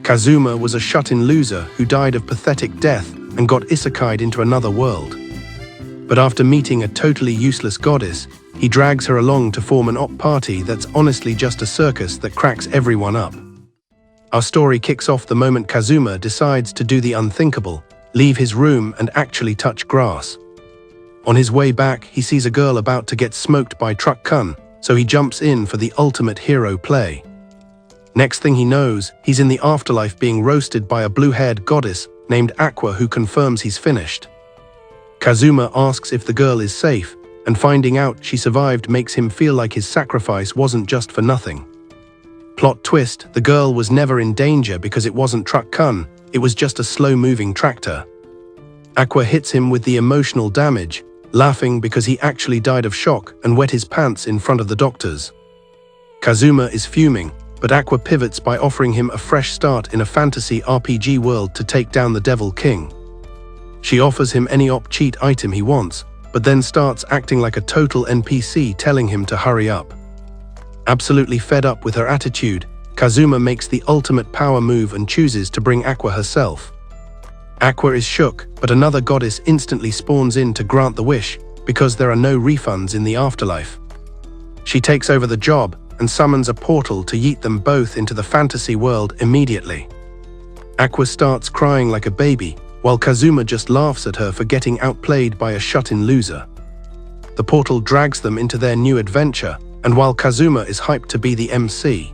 Kazuma was a shut-in loser who died of pathetic death and got isekai'd into another world. But after meeting a totally useless goddess, he drags her along to form an op party that's honestly just a circus that cracks everyone up. Our story kicks off the moment Kazuma decides to do the unthinkable, leave his room and actually touch grass. On his way back, he sees a girl about to get smoked by Truck-kun, so he jumps in for the ultimate hero play. Next thing he knows, he's in the afterlife being roasted by a blue-haired goddess named Aqua who confirms he's finished. Kazuma asks if the girl is safe, and finding out she survived makes him feel like his sacrifice wasn't just for nothing. Plot twist, the girl was never in danger because it wasn't Truck-kun, it was just a slow-moving tractor. Aqua hits him with the emotional damage, laughing because he actually died of shock and wet his pants in front of the doctors. Kazuma is fuming, but Aqua pivots by offering him a fresh start in a fantasy RPG world to take down the Devil King. She offers him any op-cheat item he wants, but then starts acting like a total NPC telling him to hurry up. Absolutely fed up with her attitude, Kazuma makes the ultimate power move and chooses to bring Aqua herself. Aqua is shook, but another goddess instantly spawns in to grant the wish because there are no refunds in the afterlife. She takes over the job and summons a portal to yeet them both into the fantasy world immediately. Aqua starts crying like a baby, while Kazuma just laughs at her for getting outplayed by a shut-in loser. The portal drags them into their new adventure, and while Kazuma is hyped to be the MC,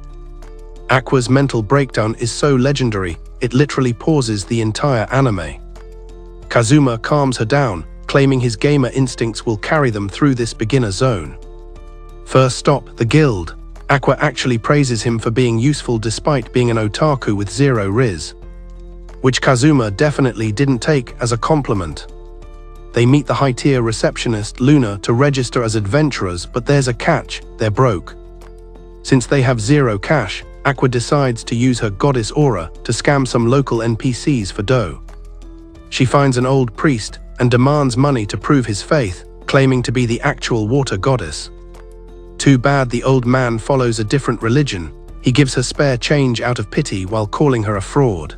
Aqua's mental breakdown is so legendary, it literally pauses the entire anime. Kazuma calms her down, claiming his gamer instincts will carry them through this beginner zone. First stop, the guild. Aqua actually praises him for being useful despite being an otaku with zero riz, which Kazuma definitely didn't take as a compliment. They meet the high-tier receptionist, Luna, to register as adventurers, but there's a catch, they're broke. Since they have zero cash, Aqua decides to use her goddess aura to scam some local NPCs for dough. She finds an old priest and demands money to prove his faith, claiming to be the actual water goddess. Too bad the old man follows a different religion. He gives her spare change out of pity while calling her a fraud.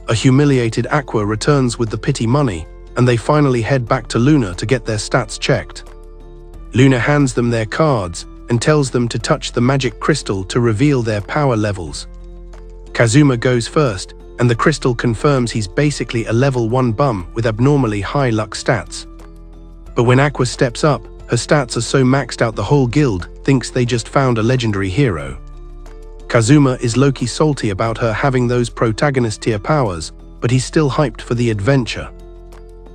A humiliated Aqua returns with the pity money, and they finally head back to Luna to get their stats checked. Luna hands them their cards and tells them to touch the magic crystal to reveal their power levels. Kazuma goes first, and the crystal confirms he's basically a level 1 bum with abnormally high luck stats. But when Aqua steps up, her stats are so maxed out the whole guild thinks they just found a legendary hero. Kazuma is low-key salty about her having those protagonist tier powers, but he's still hyped for the adventure.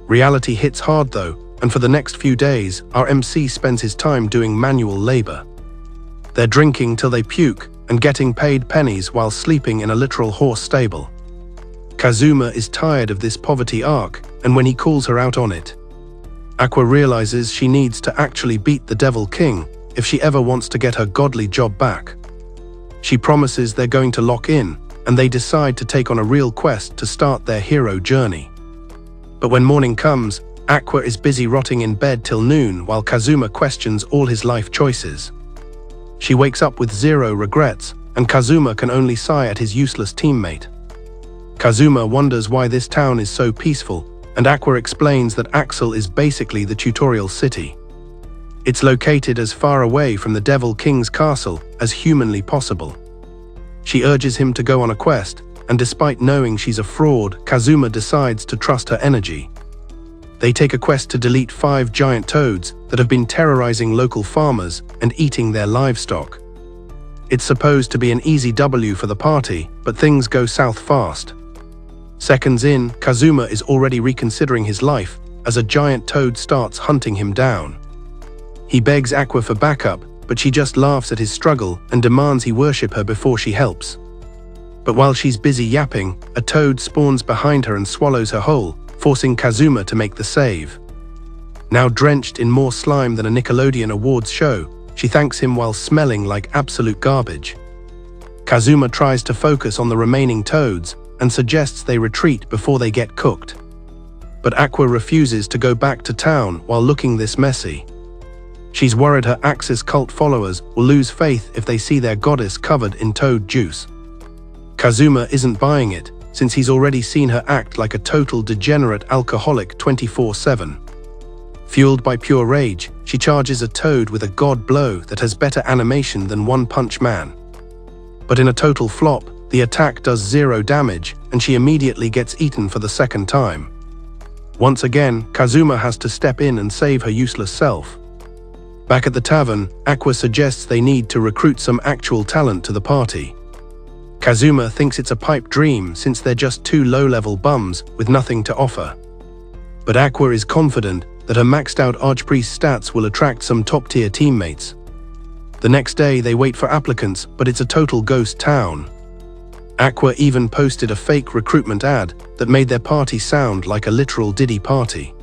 Reality hits hard though, and for the next few days, our MC spends his time doing manual labor. They're drinking till they puke and getting paid pennies while sleeping in a literal horse stable. Kazuma is tired of this poverty arc, and when he calls her out on it, Aqua realizes she needs to actually beat the Devil King if she ever wants to get her godly job back. She promises they're going to lock in, and they decide to take on a real quest to start their hero journey. But when morning comes, Aqua is busy rotting in bed till noon while Kazuma questions all his life choices. She wakes up with zero regrets, and Kazuma can only sigh at his useless teammate. Kazuma wonders why this town is so peaceful, and Aqua explains that Axel is basically the tutorial city. It's located as far away from the Devil King's castle as humanly possible. She urges him to go on a quest, and despite knowing she's a fraud, Kazuma decides to trust her energy. They take a quest to delete 5 giant toads that have been terrorizing local farmers and eating their livestock. It's supposed to be an easy W for the party, but things go south fast. Seconds in, Kazuma is already reconsidering his life as a giant toad starts hunting him down. He begs Aqua for backup, but she just laughs at his struggle and demands he worship her before she helps. But while she's busy yapping, a toad spawns behind her and swallows her whole, forcing Kazuma to make the save. Now drenched in more slime than a Nickelodeon awards show, she thanks him while smelling like absolute garbage. Kazuma tries to focus on the remaining toads and suggests they retreat before they get cooked. But Aqua refuses to go back to town while looking this messy. She's worried her Axis cult followers will lose faith if they see their goddess covered in toad juice. Kazuma isn't buying it, since he's already seen her act like a total degenerate alcoholic 24/7. Fueled by pure rage, she charges a toad with a god blow that has better animation than One Punch Man. But in a total flop, the attack does 0 damage, and she immediately gets eaten for the second time. Once again, Kazuma has to step in and save her useless self. Back at the tavern, Aqua suggests they need to recruit some actual talent to the party. Kazuma thinks it's a pipe dream since they're just 2 low-level bums with nothing to offer. But Aqua is confident that her maxed-out Archpriest stats will attract some top-tier teammates. The next day, they wait for applicants, but it's a total ghost town. Aqua even posted a fake recruitment ad that made their party sound like a literal Diddy party.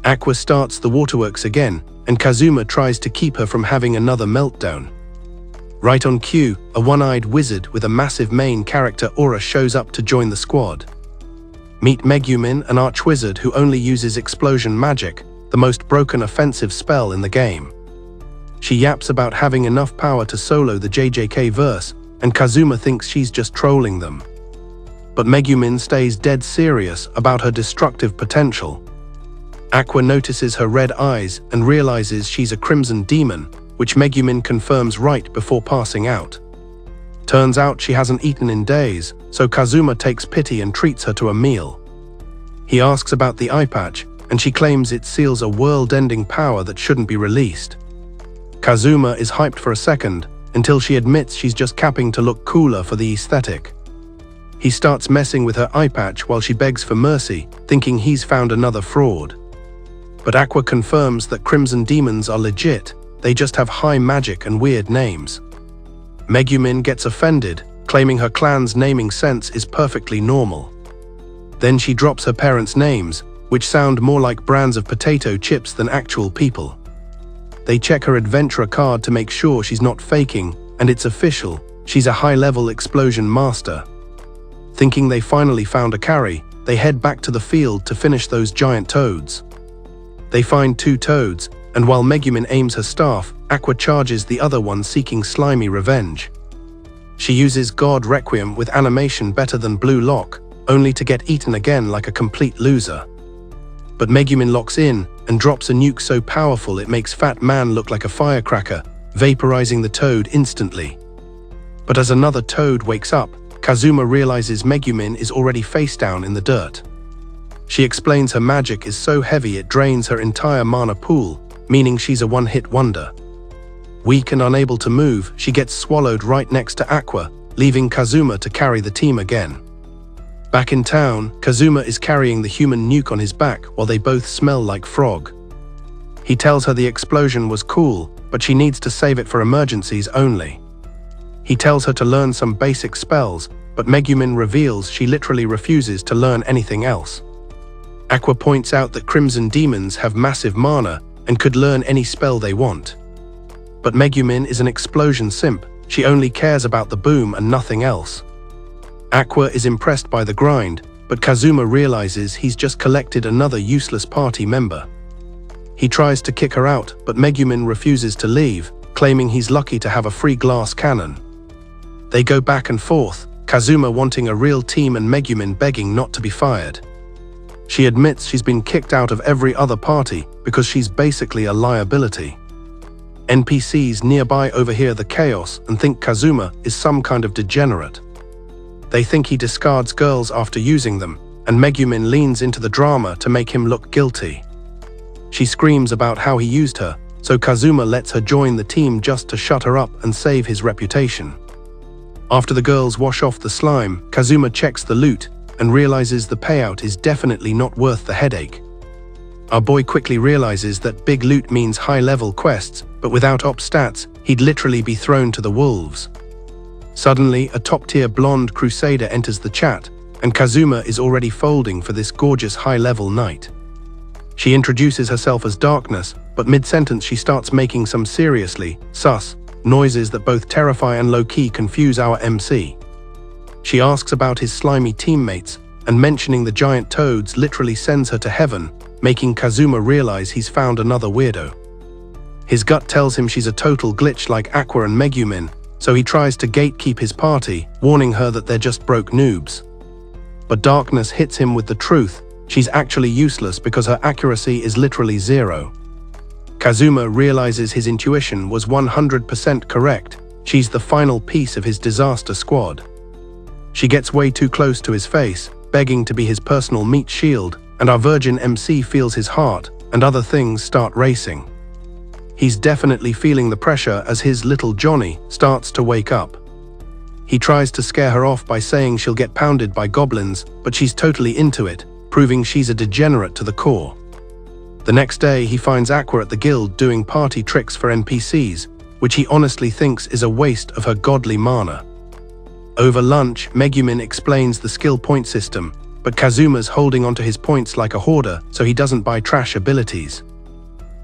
Aqua starts the waterworks again, and Kazuma tries to keep her from having another meltdown. Right on cue, a one-eyed wizard with a massive main character aura shows up to join the squad. Meet Megumin, an archwizard who only uses explosion magic, the most broken offensive spell in the game. She yaps about having enough power to solo the JJK verse, and Kazuma thinks she's just trolling them. But Megumin stays dead serious about her destructive potential. Aqua notices her red eyes and realizes she's a crimson demon, which Megumin confirms right before passing out. Turns out she hasn't eaten in days, so Kazuma takes pity and treats her to a meal. He asks about the eye patch, and she claims it seals a world-ending power that shouldn't be released. Kazuma is hyped for a second, until she admits she's just capping to look cooler for the aesthetic. He starts messing with her eye patch while she begs for mercy, thinking he's found another fraud. But Aqua confirms that Crimson Demons are legit, they just have high magic and weird names. Megumin gets offended, claiming her clan's naming sense is perfectly normal. Then she drops her parents' names, which sound more like brands of potato chips than actual people. They check her adventurer card to make sure she's not faking, and it's official, she's a high-level explosion master. Thinking they finally found a carry, they head back to the field to finish those giant toads. They find 2 toads, and while Megumin aims her staff, Aqua charges the other one seeking slimy revenge. She uses God Requiem with animation better than Blue Lock, only to get eaten again like a complete loser. But Megumin locks in and drops a nuke so powerful it makes Fat Man look like a firecracker, vaporizing the toad instantly. But as another toad wakes up, Kazuma realizes Megumin is already face down in the dirt. She explains her magic is so heavy it drains her entire mana pool, meaning she's a one-hit wonder. Weak and unable to move, she gets swallowed right next to Aqua, leaving Kazuma to carry the team again. Back in town, Kazuma is carrying the human nuke on his back while they both smell like frog. He tells her the explosion was cool, but she needs to save it for emergencies only. He tells her to learn some basic spells, but Megumin reveals she literally refuses to learn anything else. Aqua points out that Crimson Demons have massive mana and could learn any spell they want. But Megumin is an explosion simp, she only cares about the boom and nothing else. Aqua is impressed by the grind, but Kazuma realizes he's just collected another useless party member. He tries to kick her out, but Megumin refuses to leave, claiming he's lucky to have a free glass cannon. They go back and forth, Kazuma wanting a real team and Megumin begging not to be fired. She admits she's been kicked out of every other party because she's basically a liability. NPCs nearby overhear the chaos and think Kazuma is some kind of degenerate. They think he discards girls after using them, and Megumin leans into the drama to make him look guilty. She screams about how he used her, so Kazuma lets her join the team just to shut her up and save his reputation. After the girls wash off the slime, Kazuma checks the loot and realizes the payout is definitely not worth the headache. Our boy quickly realizes that big loot means high-level quests, but without op stats, he'd literally be thrown to the wolves. Suddenly, a top-tier blonde crusader enters the chat, and Kazuma is already folding for this gorgeous high-level knight. She introduces herself as Darkness, but mid-sentence she starts making some seriously sus noises that both terrify and low-key confuse our MC. She asks about his slimy teammates, and mentioning the giant toads literally sends her to heaven, making Kazuma realize he's found another weirdo. His gut tells him she's a total glitch like Aqua and Megumin, so he tries to gatekeep his party, warning her that they're just broke noobs. But darkness hits him with the truth. She's actually useless because her accuracy is literally 0. Kazuma realizes his intuition was 100% correct. She's the final piece of his disaster squad. She gets way too close to his face, begging to be his personal meat shield, and our virgin MC feels his heart, and other things start racing. He's definitely feeling the pressure as his little Johnny starts to wake up. He tries to scare her off by saying she'll get pounded by goblins, but she's totally into it, proving she's a degenerate to the core. The next day, he finds Aqua at the guild doing party tricks for NPCs, which he honestly thinks is a waste of her godly mana. Over lunch, Megumin explains the skill point system, but Kazuma's holding onto his points like a hoarder so he doesn't buy trash abilities.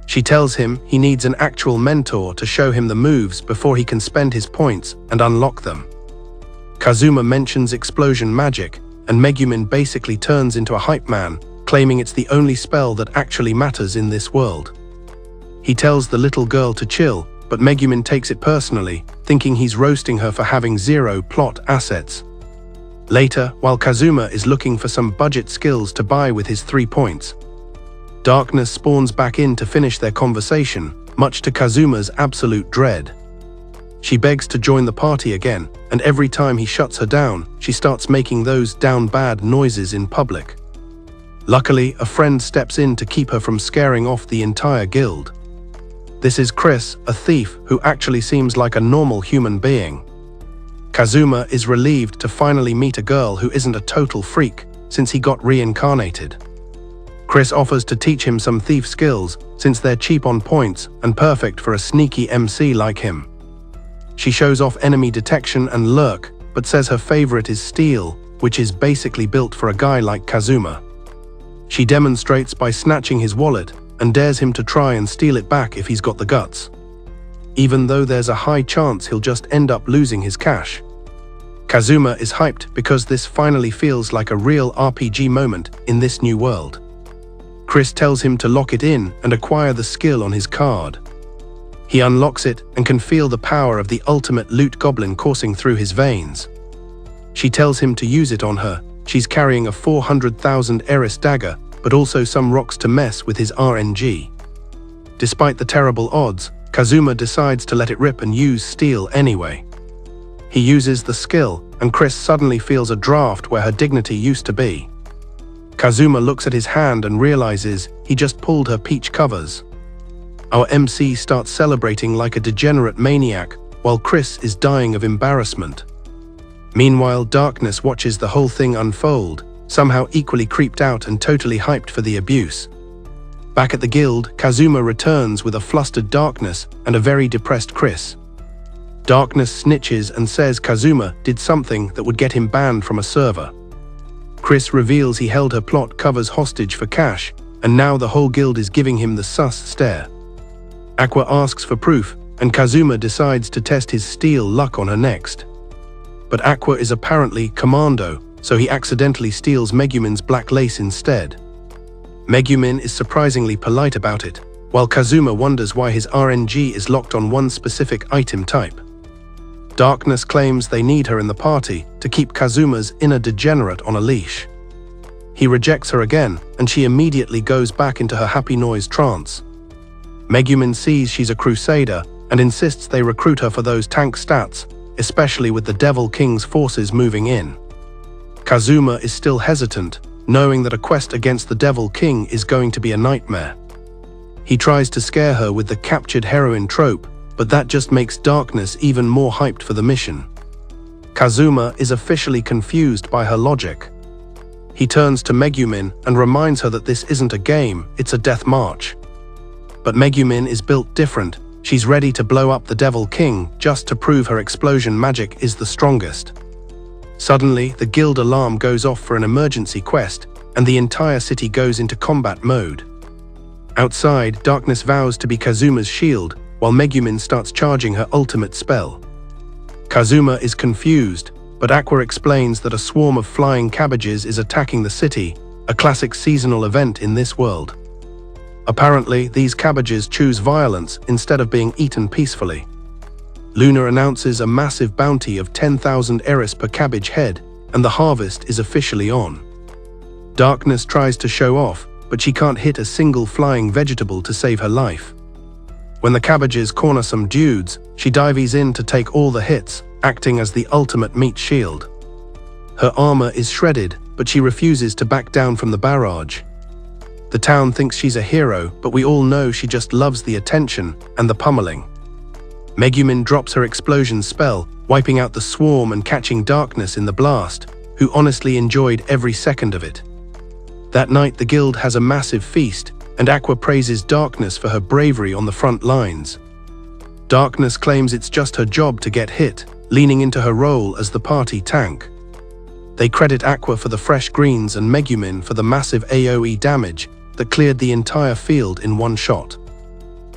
She tells him he needs an actual mentor to show him the moves before he can spend his points and unlock them. Kazuma mentions explosion magic, and Megumin basically turns into a hype man, claiming it's the only spell that actually matters in this world. He tells the little girl to chill, but Megumin takes it personally, thinking he's roasting her for having 0 plot assets. Later, while Kazuma is looking for some budget skills to buy with his 3 points, darkness spawns back in to finish their conversation, much to Kazuma's absolute dread. She begs to join the party again, and every time he shuts her down, she starts making those down bad noises in public. Luckily, a friend steps in to keep her from scaring off the entire guild. This is Chris, a thief who actually seems like a normal human being. Kazuma is relieved to finally meet a girl who isn't a total freak, since he got reincarnated. Chris offers to teach him some thief skills, since they're cheap on points and perfect for a sneaky MC like him. She shows off enemy detection and lurk, but says her favorite is steal, which is basically built for a guy like Kazuma. She demonstrates by snatching his wallet and dares him to try and steal it back if he's got the guts, even though there's a high chance he'll just end up losing his cash. Kazuma is hyped because this finally feels like a real RPG moment in this new world. Chris tells him to lock it in and acquire the skill on his card. He unlocks it and can feel the power of the ultimate loot goblin coursing through his veins. She tells him to use it on her. She's carrying a 400,000 Eris dagger, but also some rocks to mess with his RNG. Despite the terrible odds, Kazuma decides to let it rip and use steel anyway. He uses the skill, and Chris suddenly feels a draft where her dignity used to be. Kazuma looks at his hand and realizes he just pulled her peach covers. Our MC starts celebrating like a degenerate maniac, while Chris is dying of embarrassment. Meanwhile, Darkness watches the whole thing unfold, somehow equally creeped out and totally hyped for the abuse. Back at the guild, Kazuma returns with a flustered Darkness and a very depressed Chris. Darkness snitches and says Kazuma did something that would get him banned from a server. Chris reveals he held her plot covers hostage for cash, and now the whole guild is giving him the sus stare. Aqua asks for proof, and Kazuma decides to test his steel luck on her next. But Aqua is apparently commando, so he accidentally steals Megumin's black lace instead. Megumin is surprisingly polite about it, while Kazuma wonders why his RNG is locked on one specific item type. Darkness claims they need her in the party to keep Kazuma's inner degenerate on a leash. He rejects her again, and she immediately goes back into her happy noise trance. Megumin sees she's a crusader and insists they recruit her for those tank stats, especially with the Devil King's forces moving in. Kazuma is still hesitant, knowing that a quest against the Devil King is going to be a nightmare. He tries to scare her with the captured heroine trope, but that just makes Darkness even more hyped for the mission. Kazuma is officially confused by her logic. He turns to Megumin and reminds her that this isn't a game, it's a death march. But Megumin is built different. She's ready to blow up the Devil King just to prove her explosion magic is the strongest. Suddenly, the guild alarm goes off for an emergency quest, and the entire city goes into combat mode. Outside, Darkness vows to be Kazuma's shield, while Megumin starts charging her ultimate spell. Kazuma is confused, but Aqua explains that a swarm of flying cabbages is attacking the city, a classic seasonal event in this world. Apparently, these cabbages choose violence instead of being eaten peacefully. Luna announces a massive bounty of 10,000 eris per cabbage head, and the harvest is officially on. Darkness tries to show off, but she can't hit a single flying vegetable to save her life. When the cabbages corner some dudes, she dives in to take all the hits, acting as the ultimate meat shield. Her armor is shredded, but she refuses to back down from the barrage. The town thinks she's a hero, but we all know she just loves the attention and the pummeling. Megumin drops her explosion spell, wiping out the swarm and catching Darkness in the blast, who honestly enjoyed every second of it. That night the guild has a massive feast, and Aqua praises Darkness for her bravery on the front lines. Darkness claims it's just her job to get hit, leaning into her role as the party tank. They credit Aqua for the fresh greens and Megumin for the massive AoE damage that cleared the entire field in one shot.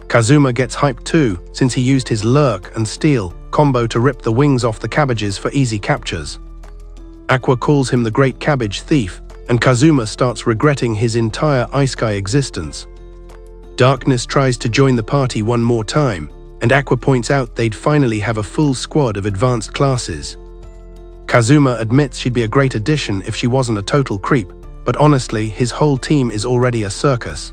Kazuma gets hyped too, since he used his lurk and steal combo to rip the wings off the cabbages for easy captures. Aqua calls him the Great Cabbage Thief, and Kazuma starts regretting his entire Isekai existence. Darkness tries to join the party one more time, and Aqua points out they'd finally have a full squad of advanced classes. Kazuma admits she'd be a great addition if she wasn't a total creep, but honestly, his whole team is already a circus.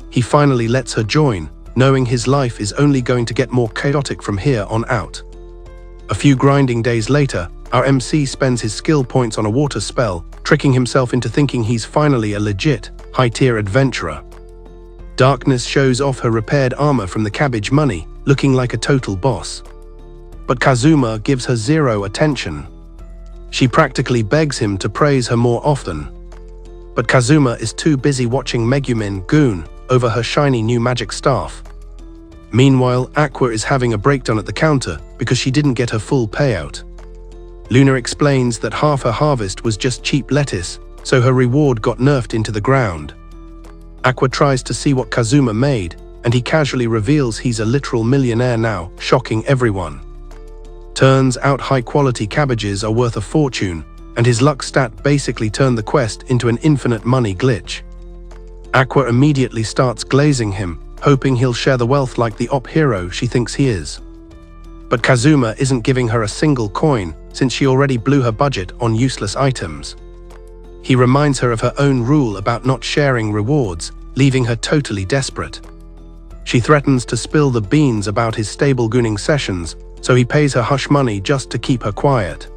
He finally lets her join, knowing his life is only going to get more chaotic from here on out. A few grinding days later, our MC spends his skill points on a water spell, tricking himself into thinking he's finally a legit, high-tier adventurer. Darkness shows off her repaired armor from the cabbage money, looking like a total boss. But Kazuma gives her zero attention. She practically begs him to praise her more often. But Kazuma is too busy watching Megumin goon over her shiny new magic staff. Meanwhile, Aqua is having a breakdown at the counter because she didn't get her full payout. Luna explains that half her harvest was just cheap lettuce, so her reward got nerfed into the ground. Aqua tries to see what Kazuma made, and he casually reveals he's a literal millionaire now, shocking everyone. Turns out high-quality cabbages are worth a fortune, and his luck stat basically turned the quest into an infinite money glitch. Aqua immediately starts glazing him, hoping he'll share the wealth like the op hero she thinks he is. But Kazuma isn't giving her a single coin, since she already blew her budget on useless items. He reminds her of her own rule about not sharing rewards, leaving her totally desperate. She threatens to spill the beans about his stable gooning sessions, so he pays her hush money just to keep her quiet.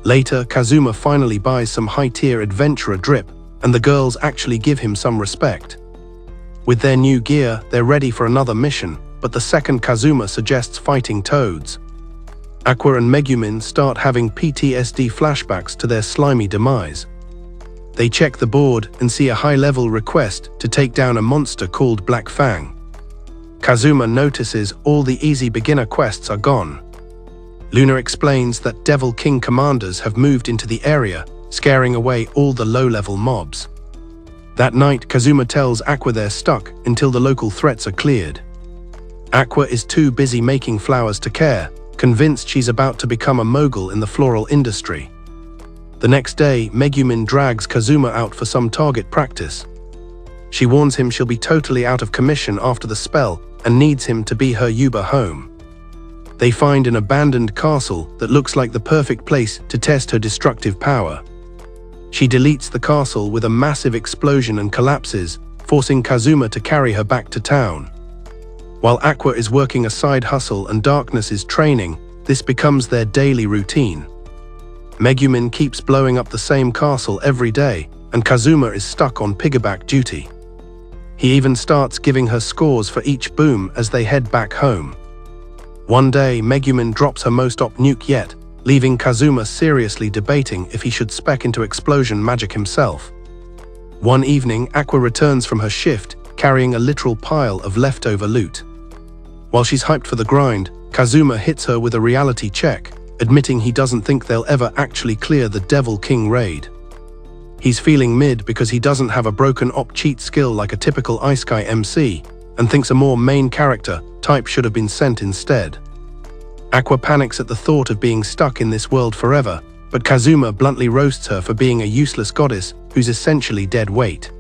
Later, Kazuma finally buys some high-tier adventurer drip, and the girls actually give him some respect. With their new gear, they're ready for another mission, but the second Kazuma suggests fighting toads. Aqua and Megumin start having PTSD flashbacks to their slimy demise. They check the board and see a high-level request to take down a monster called Black Fang. Kazuma notices all the easy beginner quests are gone. Luna explains that Devil King commanders have moved into the area, scaring away all the low-level mobs. That night, Kazuma tells Aqua they're stuck until the local threats are cleared. Aqua is too busy making flowers to care, convinced she's about to become a mogul in the floral industry. The next day, Megumin drags Kazuma out for some target practice. She warns him she'll be totally out of commission after the spell and needs him to be her Yuba home. They find an abandoned castle that looks like the perfect place to test her destructive power. She deletes the castle with a massive explosion and collapses, forcing Kazuma to carry her back to town. While Aqua is working a side hustle and Darkness is training, this becomes their daily routine. Megumin keeps blowing up the same castle every day, and Kazuma is stuck on piggyback duty. He even starts giving her scores for each boom as they head back home. One day, Megumin drops her most op nuke yet, leaving Kazuma seriously debating if he should spec into explosion magic himself. One evening, Aqua returns from her shift, carrying a literal pile of leftover loot. While she's hyped for the grind, Kazuma hits her with a reality check, admitting he doesn't think they'll ever actually clear the Devil King raid. He's feeling mid because he doesn't have a broken op cheat skill like a typical Isekai MC, and thinks a more main character type should have been sent instead. Aqua panics at the thought of being stuck in this world forever, but Kazuma bluntly roasts her for being a useless goddess who's essentially dead weight.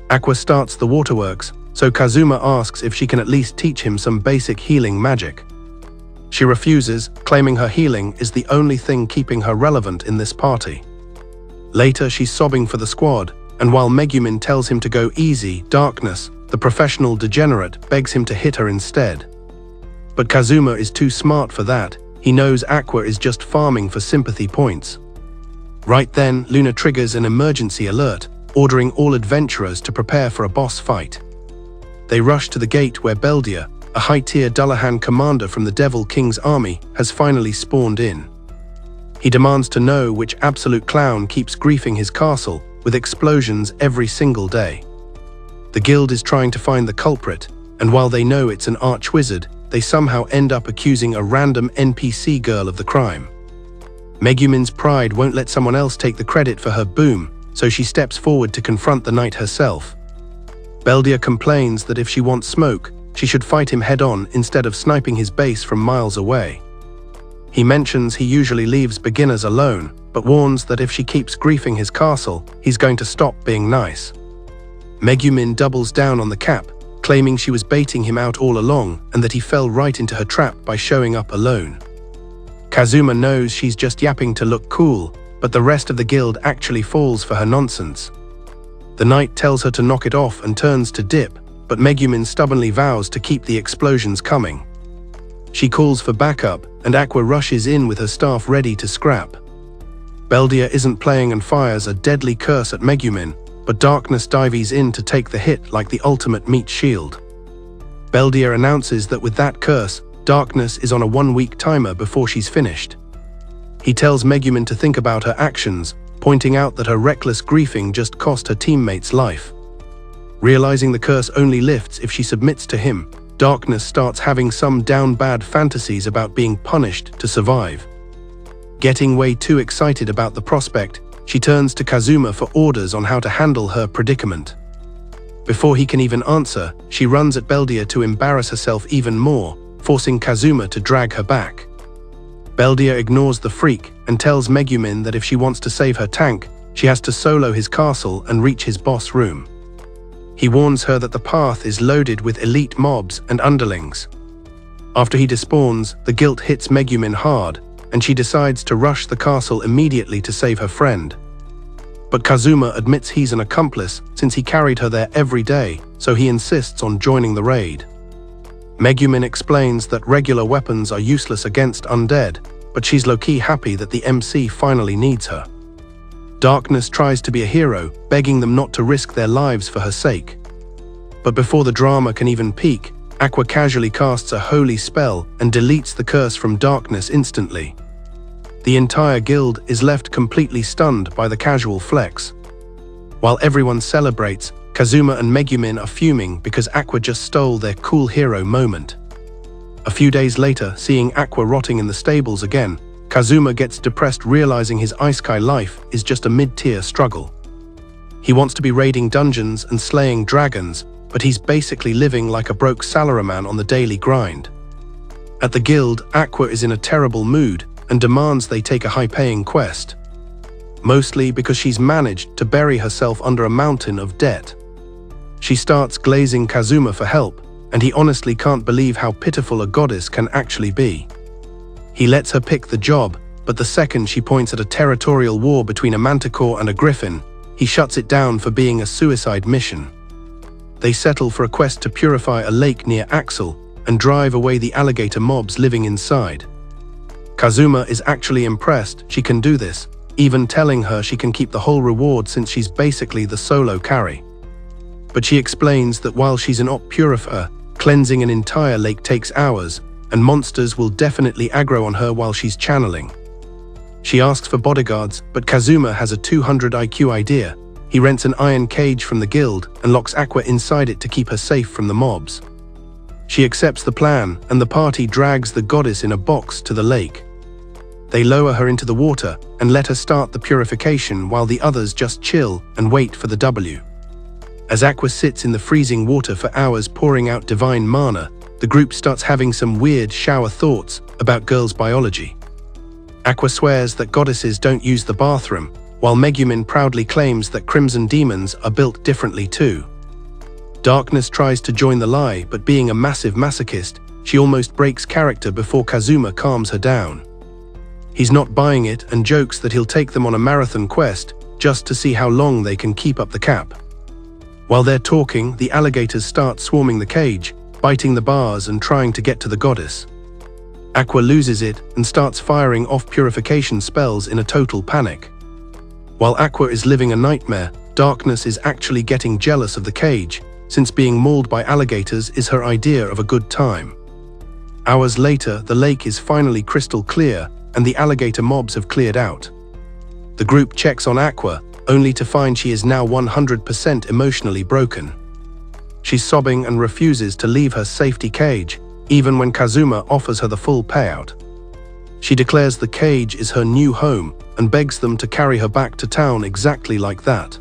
Aqua starts the waterworks, so Kazuma asks if she can at least teach him some basic healing magic. She refuses, claiming her healing is the only thing keeping her relevant in this party. Later, she's sobbing for the squad, and while Megumin tells him to go easy, Darkness, the professional degenerate, begs him to hit her instead. But Kazuma is too smart for that. He knows Aqua is just farming for sympathy points. Right then, Luna triggers an emergency alert, ordering all adventurers to prepare for a boss fight. They rush to the gate where Beldia, a high-tier Dullahan commander from the Devil King's army, has finally spawned in. He demands to know which absolute clown keeps griefing his castle with explosions every single day. The guild is trying to find the culprit, and while they know it's an archwizard, they somehow end up accusing a random NPC girl of the crime. Megumin's pride won't let someone else take the credit for her boom, so she steps forward to confront the knight herself. Beldia complains that if she wants smoke, she should fight him head-on instead of sniping his base from miles away. He mentions he usually leaves beginners alone, but warns that if she keeps griefing his castle, he's going to stop being nice. Megumin doubles down on the cap, claiming she was baiting him out all along and that he fell right into her trap by showing up alone. Kazuma knows she's just yapping to look cool, but the rest of the guild actually falls for her nonsense. The knight tells her to knock it off and turns to dip, but Megumin stubbornly vows to keep the explosions coming. She calls for backup, and Aqua rushes in with her staff ready to scrap. Beldia isn't playing and fires a deadly curse at Megumin, but Darkness dives in to take the hit like the ultimate meat shield. Beldia announces that with that curse, Darkness is on a 1-week timer before she's finished. He tells Megumin to think about her actions, pointing out that her reckless griefing just cost her teammate's life. Realizing the curse only lifts if she submits to him, Darkness starts having some down-bad fantasies about being punished to survive. Getting way too excited about the prospect, she turns to Kazuma for orders on how to handle her predicament. Before he can even answer, she runs at Beldia to embarrass herself even more, forcing Kazuma to drag her back. Beldia ignores the freak and tells Megumin that if she wants to save her tank, she has to solo his castle and reach his boss room. He warns her that the path is loaded with elite mobs and underlings. After he despawns, the guilt hits Megumin hard, and she decides to rush the castle immediately to save her friend. But Kazuma admits he's an accomplice since he carried her there every day, so he insists on joining the raid. Megumin explains that regular weapons are useless against undead, but she's low-key happy that the MC finally needs her. Darkness tries to be a hero, begging them not to risk their lives for her sake. But before the drama can even peak, Aqua casually casts a holy spell and deletes the curse from Darkness instantly. The entire guild is left completely stunned by the casual flex. While everyone celebrates, Kazuma and Megumin are fuming because Aqua just stole their cool hero moment. A few days later, seeing Aqua rotting in the stables again, Kazuma gets depressed realizing his Isekai life is just a mid-tier struggle. He wants to be raiding dungeons and slaying dragons, but he's basically living like a broke salaryman on the daily grind. At the guild, Aqua is in a terrible mood and demands they take a high-paying quest. Mostly because she's managed to bury herself under a mountain of debt. She starts glazing Kazuma for help, and he honestly can't believe how pitiful a goddess can actually be. He lets her pick the job, but the second she points at a territorial war between a manticore and a griffin, he shuts it down for being a suicide mission. They settle for a quest to purify a lake near Axel and drive away the alligator mobs living inside. Kazuma is actually impressed she can do this, even telling her she can keep the whole reward since she's basically the solo carry. But she explains that while she's an op purifier, cleansing an entire lake takes hours, and monsters will definitely aggro on her while she's channeling. She asks for bodyguards, but Kazuma has a 200 IQ idea. He rents an iron cage from the guild and locks Aqua inside it to keep her safe from the mobs. She accepts the plan, and the party drags the goddess in a box to the lake. They lower her into the water and let her start the purification while the others just chill and wait for the W. As Aqua sits in the freezing water for hours pouring out divine mana, the group starts having some weird shower thoughts about girls' biology. Aqua swears that goddesses don't use the bathroom, while Megumin proudly claims that crimson demons are built differently too. Darkness tries to join the lie, but being a massive masochist, she almost breaks character before Kazuma calms her down. He's not buying it and jokes that he'll take them on a marathon quest just to see how long they can keep up the cap. While they're talking, the alligators start swarming the cage, biting the bars and trying to get to the goddess. Aqua loses it and starts firing off purification spells in a total panic. While Aqua is living a nightmare, Darkness is actually getting jealous of the cage, since being mauled by alligators is her idea of a good time. Hours later, the lake is finally crystal clear and the alligator mobs have cleared out. The group checks on Aqua, only to find she is now 100% emotionally broken. She's sobbing and refuses to leave her safety cage, even when Kazuma offers her the full payout. She declares the cage is her new home and begs them to carry her back to town exactly like that.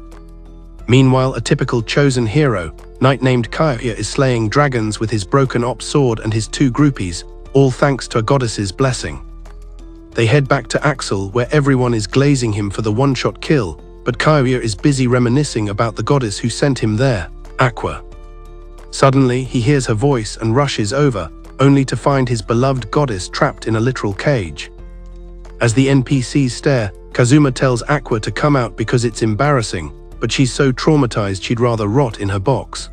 Meanwhile, a typical chosen hero, knight named Kaguya, is slaying dragons with his broken op sword and his 2 groupies, all thanks to a goddess's blessing. They head back to Axel, where everyone is glazing him for the one-shot kill, but Kaguya is busy reminiscing about the goddess who sent him there, Aqua. Suddenly, he hears her voice and rushes over, only to find his beloved goddess trapped in a literal cage. As the NPCs stare, Kazuma tells Aqua to come out because it's embarrassing, but she's so traumatized she'd rather rot in her box.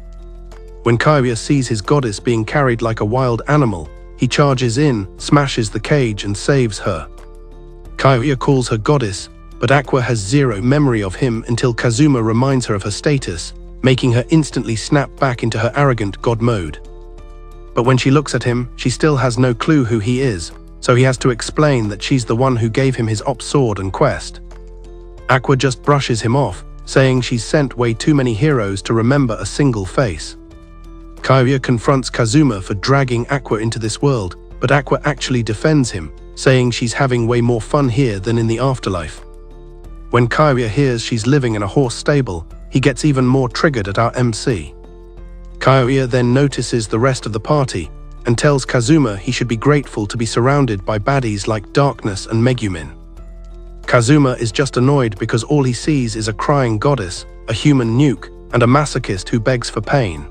When Kaguya sees his goddess being carried like a wild animal, he charges in, smashes the cage and saves her. Kaguya calls her goddess, but Aqua has zero memory of him until Kazuma reminds her of her status, making her instantly snap back into her arrogant god mode. But when she looks at him, she still has no clue who he is, so he has to explain that she's the one who gave him his op sword and quest. Aqua just brushes him off, saying she's sent way too many heroes to remember a single face. Kaguya confronts Kazuma for dragging Aqua into this world, but Aqua actually defends him, saying she's having way more fun here than in the afterlife. When Kaguya hears she's living in a horse stable, he gets even more triggered at our MC. Kaguya then notices the rest of the party and tells Kazuma he should be grateful to be surrounded by baddies like Darkness and Megumin. Kazuma is just annoyed because all he sees is a crying goddess, a human nuke, and a masochist who begs for pain.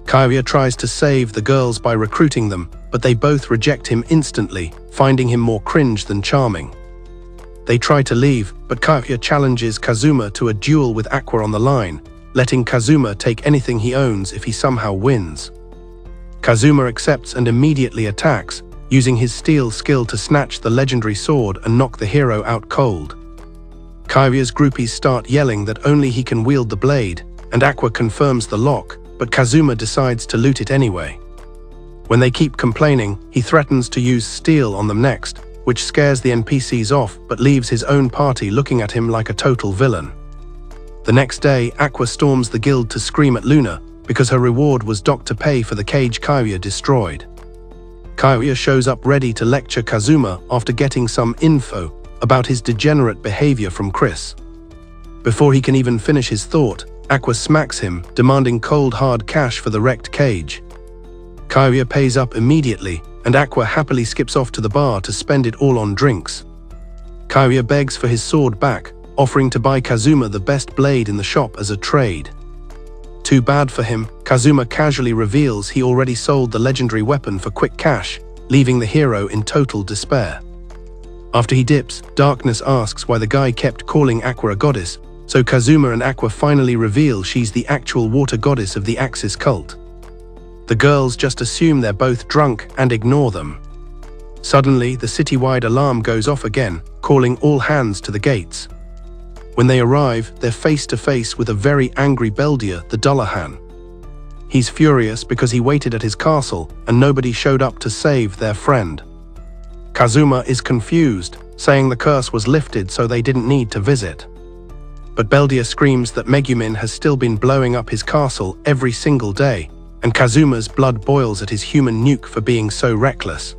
Kaguya tries to save the girls by recruiting them, but they both reject him instantly, finding him more cringe than charming. They try to leave, but Kaguya challenges Kazuma to a duel with Aqua on the line, letting Kazuma take anything he owns if he somehow wins. Kazuma accepts and immediately attacks, using his steel skill to snatch the legendary sword and knock the hero out cold. Kaguya's groupies start yelling that only he can wield the blade, and Aqua confirms the lock, but Kazuma decides to loot it anyway. When they keep complaining, he threatens to use steel on them next, which scares the NPCs off but leaves his own party looking at him like a total villain. The next day, Aqua storms the guild to scream at Luna because her reward was docked to pay for the cage Kaguya destroyed. Kaguya shows up ready to lecture Kazuma after getting some info about his degenerate behavior from Chris. Before he can even finish his thought, Aqua smacks him, demanding cold hard cash for the wrecked cage. Kaguya pays up immediately, and Aqua happily skips off to the bar to spend it all on drinks. Kaguya begs for his sword back, offering to buy Kazuma the best blade in the shop as a trade. Too bad for him, Kazuma casually reveals he already sold the legendary weapon for quick cash, leaving the hero in total despair. After he dips, Darkness asks why the guy kept calling Aqua a goddess, so Kazuma and Aqua finally reveal she's the actual water goddess of the Axis cult. The girls just assume they're both drunk and ignore them. Suddenly, the citywide alarm goes off again, calling all hands to the gates. When they arrive, they're face to face with a very angry Beldia, the Dullahan. He's furious because he waited at his castle and nobody showed up to save their friend. Kazuma is confused, saying the curse was lifted so they didn't need to visit. But Beldia screams that Megumin has still been blowing up his castle every single day, and Kazuma's blood boils at his human nuke for being so reckless.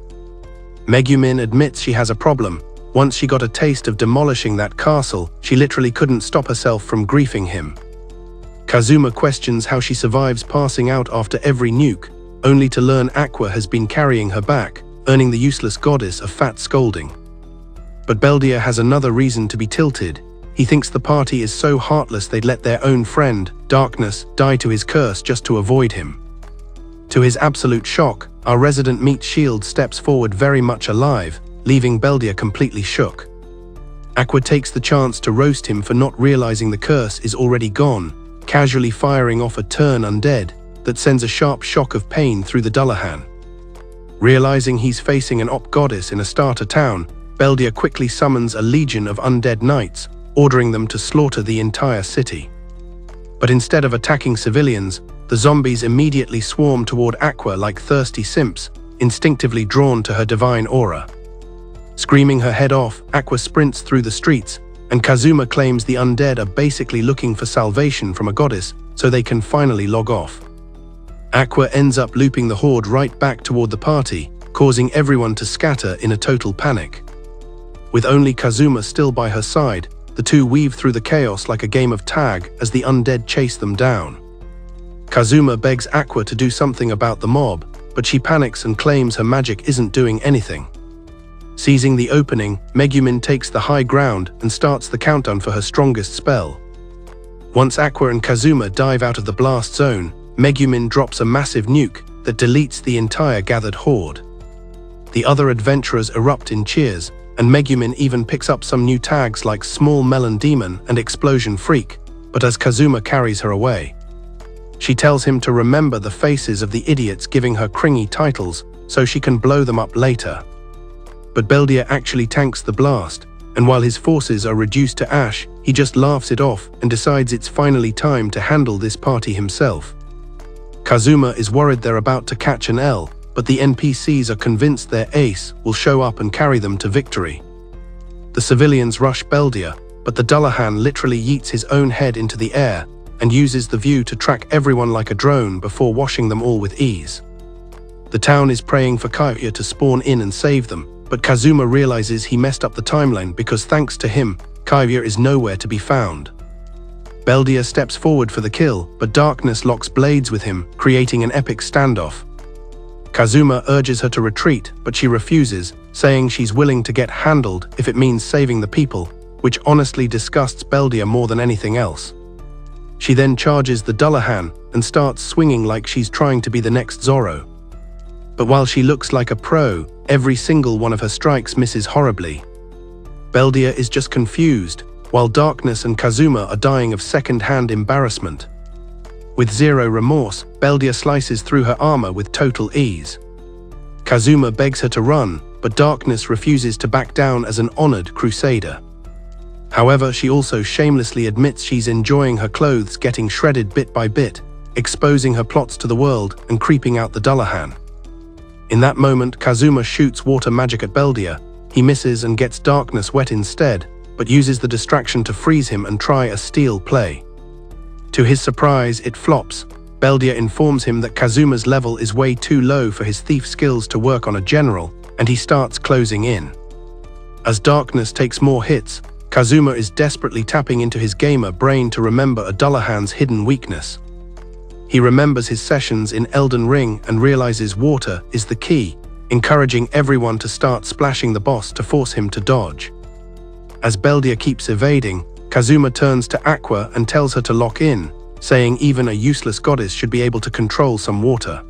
Megumin admits she has a problem. Once she got a taste of demolishing that castle, she literally couldn't stop herself from griefing him. Kazuma questions how she survives passing out after every nuke, only to learn Aqua has been carrying her back, earning the useless goddess a fat scolding. But Beldia has another reason to be tilted. He thinks the party is so heartless they'd let their own friend, Darkness, die to his curse just to avoid him. To his absolute shock, our resident meat shield steps forward very much alive, leaving Beldia completely shook. Aqua takes the chance to roast him for not realizing the curse is already gone, casually firing off a turn undead that sends a sharp shock of pain through the Dullahan. Realizing he's facing an op goddess in a starter town, Beldia quickly summons a legion of undead knights, ordering them to slaughter the entire city. But instead of attacking civilians, the zombies immediately swarm toward Aqua like thirsty simps, instinctively drawn to her divine aura. Screaming her head off, Aqua sprints through the streets, and Kazuma claims the undead are basically looking for salvation from a goddess so they can finally log off. Aqua ends up looping the horde right back toward the party, causing everyone to scatter in a total panic. With only Kazuma still by her side, the two weave through the chaos like a game of tag as the undead chase them down. Kazuma begs Aqua to do something about the mob, but she panics and claims her magic isn't doing anything. Seizing the opening, Megumin takes the high ground and starts the countdown for her strongest spell. Once Aqua and Kazuma dive out of the blast zone, Megumin drops a massive nuke that deletes the entire gathered horde. The other adventurers erupt in cheers, and Megumin even picks up some new tags like Small Melon Demon and Explosion Freak, but as Kazuma carries her away, she tells him to remember the faces of the idiots giving her cringy titles so she can blow them up later. But Beldia actually tanks the blast, and while his forces are reduced to ash, he just laughs it off and decides it's finally time to handle this party himself. Kazuma is worried they're about to catch an L, but the NPCs are convinced their ace will show up and carry them to victory. The civilians rush Beldia, but the Dullahan literally yeets his own head into the air and uses the view to track everyone like a drone before washing them all with ease. The town is praying for Kaiya to spawn in and save them, but Kazuma realizes he messed up the timeline because thanks to him, Kaiya is nowhere to be found. Beldia steps forward for the kill, but darkness locks blades with him, creating an epic standoff. Kazuma urges her to retreat, but she refuses, saying she's willing to get handled if it means saving the people, which honestly disgusts Beldia more than anything else. She then charges the Dullahan and starts swinging like she's trying to be the next Zorro. But while she looks like a pro, every single one of her strikes misses horribly. Beldia is just confused, while Darkness and Kazuma are dying of second-hand embarrassment. With zero remorse, Beldia slices through her armor with total ease. Kazuma begs her to run, but Darkness refuses to back down as an honored crusader. However, she also shamelessly admits she's enjoying her clothes getting shredded bit by bit, exposing her plots to the world and creeping out the Dullahan. In that moment, Kazuma shoots water magic at Beldia. He misses and gets Darkness wet instead, but uses the distraction to freeze him and try a steal play. To his surprise, it flops. Beldia informs him that Kazuma's level is way too low for his thief skills to work on a general, and he starts closing in. As Darkness takes more hits, Kazuma is desperately tapping into his gamer brain to remember a Dullahan's hidden weakness. He remembers his sessions in Elden Ring and realizes water is the key, encouraging everyone to start splashing the boss to force him to dodge. As Beldia keeps evading, Kazuma turns to Aqua and tells her to lock in, saying even a useless goddess should be able to control some water.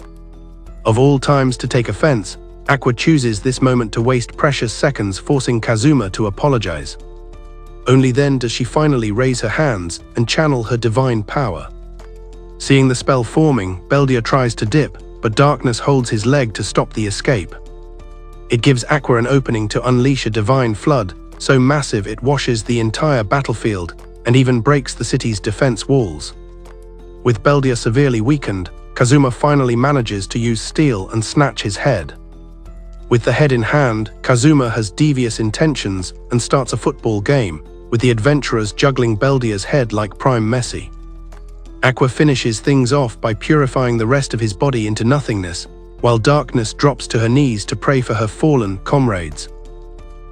Of all times to take offense, Aqua chooses this moment to waste precious seconds, forcing Kazuma to apologize. Only then does she finally raise her hands and channel her divine power. Seeing the spell forming, Beldia tries to dip, but Darkness holds his leg to stop the escape. It gives Aqua an opening to unleash a divine flood, so massive it washes the entire battlefield and even breaks the city's defense walls. With Beldia severely weakened, Kazuma finally manages to use steel and snatch his head. With the head in hand, Kazuma has devious intentions and starts a football game, with the adventurers juggling Beldia's head like prime Messi. Aqua finishes things off by purifying the rest of his body into nothingness, while Darkness drops to her knees to pray for her fallen comrades.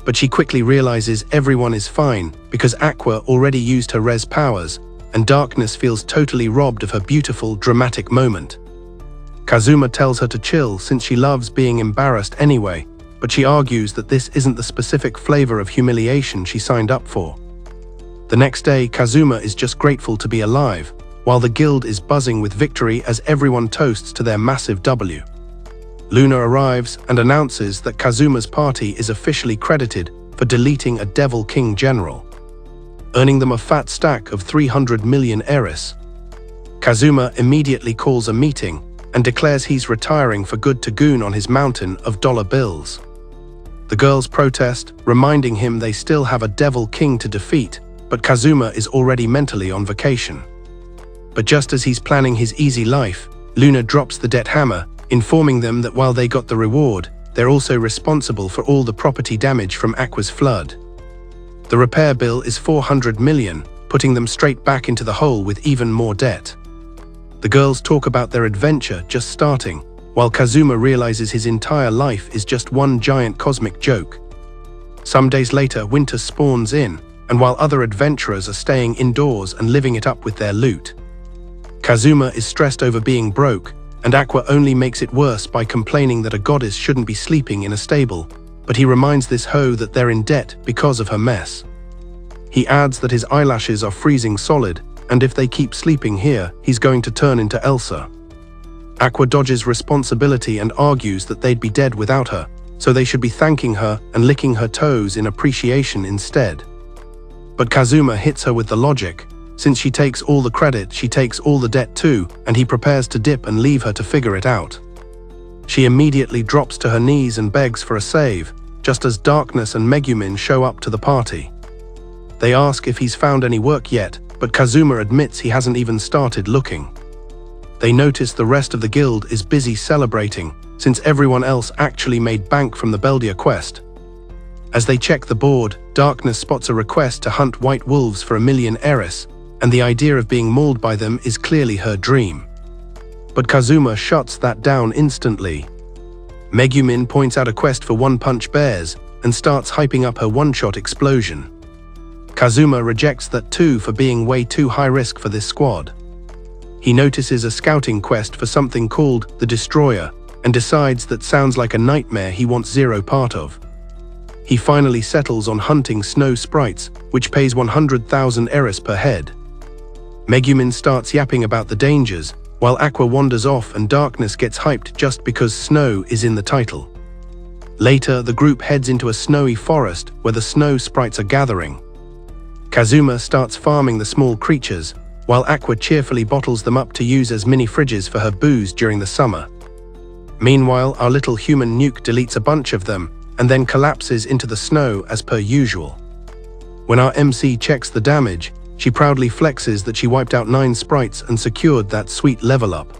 But she quickly realizes everyone is fine because Aqua already used her res powers, and Darkness feels totally robbed of her beautiful, dramatic moment. Kazuma tells her to chill since she loves being embarrassed anyway, but she argues that this isn't the specific flavor of humiliation she signed up for. The next day, Kazuma is just grateful to be alive, while the guild is buzzing with victory as everyone toasts to their massive W. Luna arrives and announces that Kazuma's party is officially credited for deleting a Devil King general, earning them a fat stack of 300 million eris. Kazuma immediately calls a meeting and declares he's retiring for good to goon on his mountain of dollar bills. The girls protest, reminding him they still have a Devil King to defeat, but Kazuma is already mentally on vacation. But just as he's planning his easy life, Luna drops the debt hammer, informing them that while they got the reward, they're also responsible for all the property damage from Aqua's flood. The repair bill is 400 million, putting them straight back into the hole with even more debt. The girls talk about their adventure just starting, while Kazuma realizes his entire life is just one giant cosmic joke. Some days later, winter spawns in, and while other adventurers are staying indoors and living it up with their loot, Kazuma is stressed over being broke, and Aqua only makes it worse by complaining that a goddess shouldn't be sleeping in a stable, but he reminds this hoe that they're in debt because of her mess. He adds that his eyelashes are freezing solid, and if they keep sleeping here, he's going to turn into Elsa. Aqua dodges responsibility and argues that they'd be dead without her, so they should be thanking her and licking her toes in appreciation instead. But Kazuma hits her with the logic. Since she takes all the credit, she takes all the debt too, and he prepares to dip and leave her to figure it out. She immediately drops to her knees and begs for a save, just as Darkness and Megumin show up to the party. They ask if he's found any work yet, but Kazuma admits he hasn't even started looking. They notice the rest of the guild is busy celebrating, since everyone else actually made bank from the Beldia quest. As they check the board, Darkness spots a request to hunt white wolves for 1 million eris, and the idea of being mauled by them is clearly her dream. But Kazuma shuts that down instantly. Megumin points out a quest for one-punch bears and starts hyping up her one-shot explosion. Kazuma rejects that too for being way too high risk for this squad. He notices a scouting quest for something called the Destroyer and decides that sounds like a nightmare he wants zero part of. He finally settles on hunting snow sprites, which pays 100,000 eris per head. Megumin starts yapping about the dangers, while Aqua wanders off and Darkness gets hyped just because snow is in the title. Later, the group heads into a snowy forest where the snow sprites are gathering. Kazuma starts farming the small creatures, while Aqua cheerfully bottles them up to use as mini fridges for her booze during the summer. Meanwhile, our little human nuke deletes a bunch of them and then collapses into the snow as per usual. When our MC checks the damage, she proudly flexes that she wiped out 9 sprites and secured that sweet level up.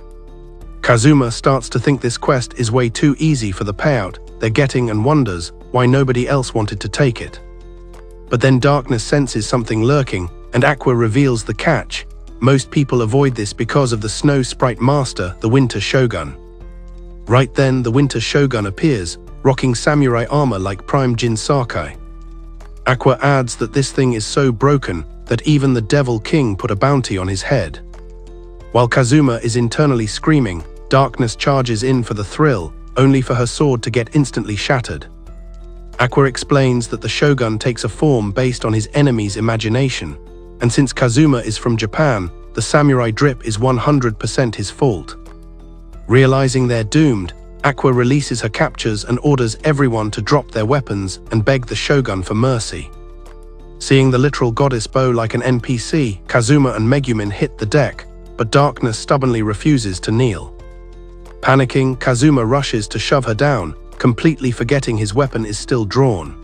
Kazuma starts to think this quest is way too easy for the payout they're getting and wonders why nobody else wanted to take it. But then Darkness senses something lurking, and Aqua reveals the catch. Most people avoid this because of the snow sprite master, the Winter Shogun. Right then, the Winter Shogun appears, rocking samurai armor like Prime Jin Sakai. Aqua adds that this thing is so broken that even the Devil King put a bounty on his head. While Kazuma is internally screaming, Darkness charges in for the thrill, only for her sword to get instantly shattered. Aqua explains that the Shogun takes a form based on his enemy's imagination, and since Kazuma is from Japan, the samurai drip is 100% his fault. Realizing they're doomed, Aqua releases her captures and orders everyone to drop their weapons and beg the Shogun for mercy. Seeing the literal goddess bow like an NPC, Kazuma and Megumin hit the deck, but Darkness stubbornly refuses to kneel. Panicking, Kazuma rushes to shove her down, completely forgetting his weapon is still drawn.